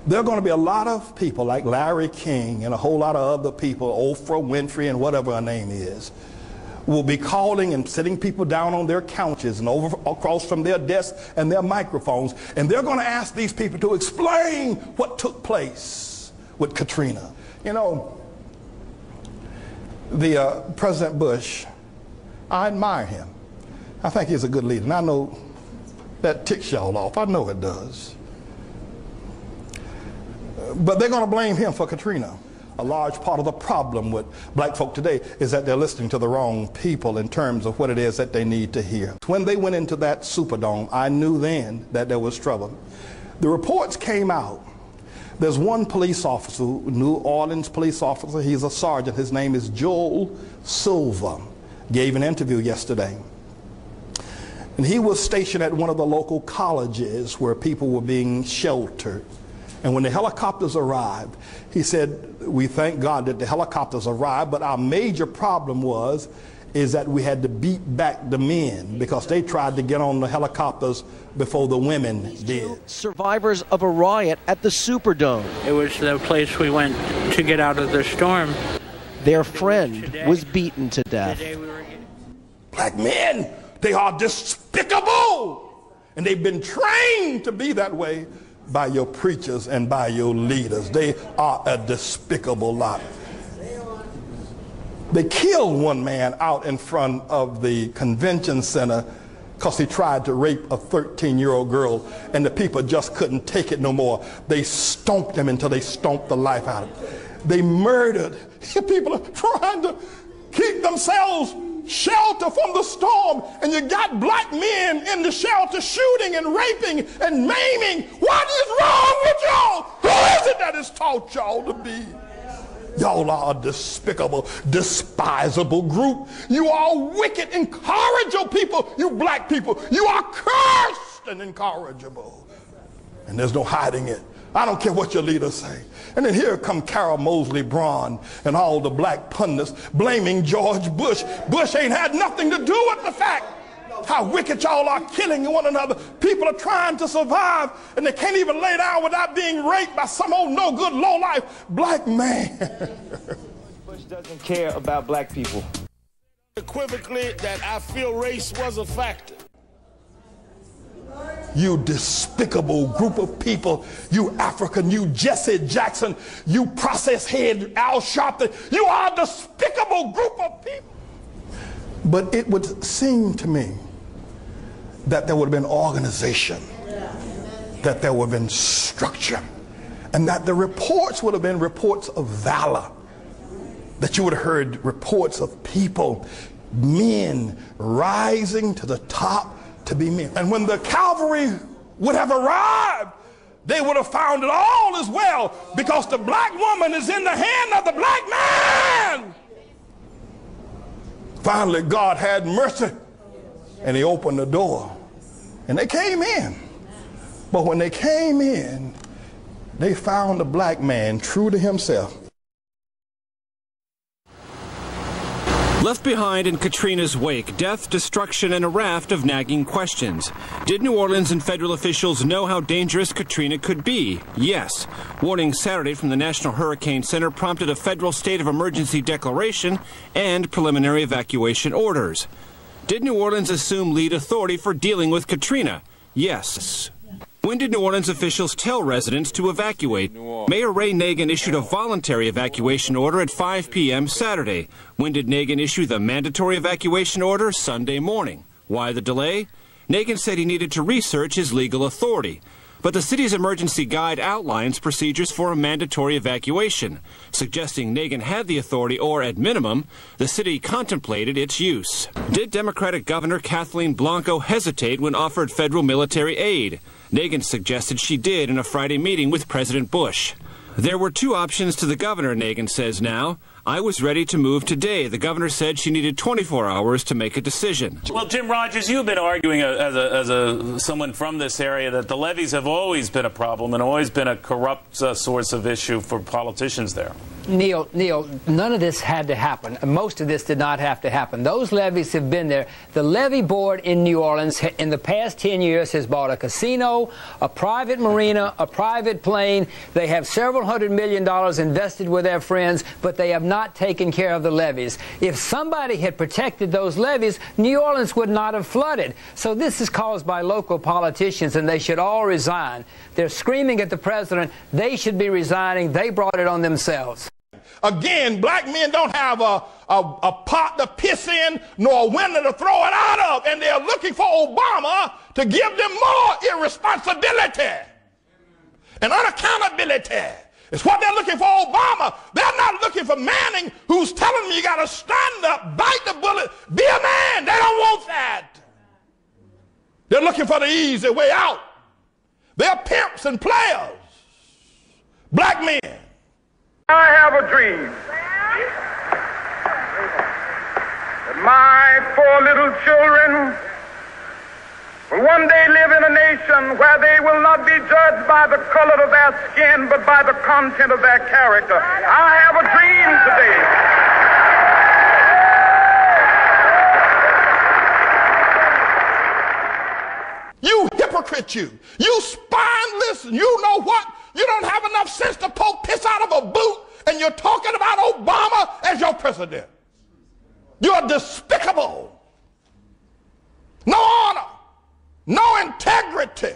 There are going to be a lot of people like Larry King and a whole lot of other people, Oprah Winfrey and whatever her name is, will be calling and sitting people down on their couches and over across from their desks and their microphones, and they're going to ask these people to explain what took place with Katrina. You know, President Bush, I admire him. I think he's a good leader, and I know that ticks y'all off. I know it does. But they're going to blame him for Katrina. A large part of the problem with black folk today is that they're listening to the wrong people in terms of what it is that they need to hear. When they went into that Superdome, I knew then that there was trouble. The reports came out. There's one police officer, New Orleans police officer, he's a sergeant, his name is Joel Silva, gave an interview yesterday. And he was stationed at one of the local colleges where people were being sheltered. And when the helicopters arrived, he said, we thank God that the helicopters arrived, but our major problem is that we had to beat back the men because they tried to get on the helicopters before the women did. Survivors of a riot at the Superdome. It was the place we went to get out of the storm. Their friend was beaten to death. Black men, they are despicable. And they've been trained to be that way by your preachers and by your leaders. They are a despicable lot. They killed one man out in front of the convention center because he tried to rape a 13-year-old girl, and the people just couldn't take it no more. They stomped him until they stomped the life out of him. They murdered. People are trying to keep themselves shelter from the storm, and you got black men in the shelter shooting and raping and maiming. What is wrong with y'all? Who is it that has taught y'all to be? Y'all are a despicable, despisable group. You are wicked, incorrigible people, you black people. You are cursed and incorrigible. And there's no hiding it. I don't care what your leaders say. And then here come Carol Moseley Braun and all the black pundits blaming George Bush. Bush ain't had nothing to do with the fact how wicked y'all are killing one another. People are trying to survive and they can't even lay down without being raped by some old no good low life black man. Bush doesn't care about black people. Equivocally that I feel race was a factor. You despicable group of people, you African, you Jesse Jackson, you process head Al Sharpton, you are a despicable group of people. But it would seem to me that there would have been organization, that there would have been structure, and that the reports would have been reports of valor, that you would have heard reports of people, men rising to the top to be men. And when the cavalry would have arrived, they would have found it all as well, because the black woman is in the hand of the black man. Finally, God had mercy, and he opened the door, and they came in. But when they came in, they found a black man true to himself. Left behind in Katrina's wake, death, destruction, and a raft of nagging questions. Did New Orleans and federal officials know how dangerous Katrina could be? Yes. Warnings Saturday from the National Hurricane Center prompted a federal state of emergency declaration and preliminary evacuation orders. Did New Orleans assume lead authority for dealing with Katrina? Yes. When did New Orleans officials tell residents to evacuate? Mayor Ray Nagin issued a voluntary evacuation order at 5 p.m. Saturday. When did Nagin issue the mandatory evacuation order? Sunday morning. Why the delay? Nagin said he needed to research his legal authority. But the city's emergency guide outlines procedures for a mandatory evacuation, suggesting Nagin had the authority or, at minimum, the city contemplated its use. Did Democratic Governor Kathleen Blanco hesitate when offered federal military aid? Nagin suggested she did in a Friday meeting with President Bush. There were two options to the governor, Nagin says now. I was ready to move today. The governor said she needed 24 hours to make a decision. Well, Jim Rogers, you've been arguing as someone from this area that the levees have always been a problem and always been a corrupt source of issue for politicians there. Neil, none of this had to happen. Most of this did not have to happen. Those levees have been there. The levee board in New Orleans in the past 10 years has bought a casino, a private marina, a private plane. They have several $100 million invested with their friends, but they have not taken care of the levees. If somebody had protected those levees, New Orleans would not have flooded. So this is caused by local politicians, and they should all resign. They're screaming at the president. They should be resigning. They brought it on themselves. Again, black men don't have a pot to piss in nor a window to throw it out of, and they're looking for Obama to give them more irresponsibility and unaccountability. It's what they're looking for Obama. They're not looking for Manning, who's telling them you got to stand up, bite the bullet, be a man. They don't want that. They're looking for the easy way out. They're pimps and players. Black men. I have a dream that my 4 little children will one day live in a nation where they will not be judged by the color of their skin, but by the content of their character. I have a dream today. You hypocrite, you spineless, and you know what? You don't have enough sense to poke piss out of a boot, and you're talking about Obama as your president. You're despicable. No honor, no integrity.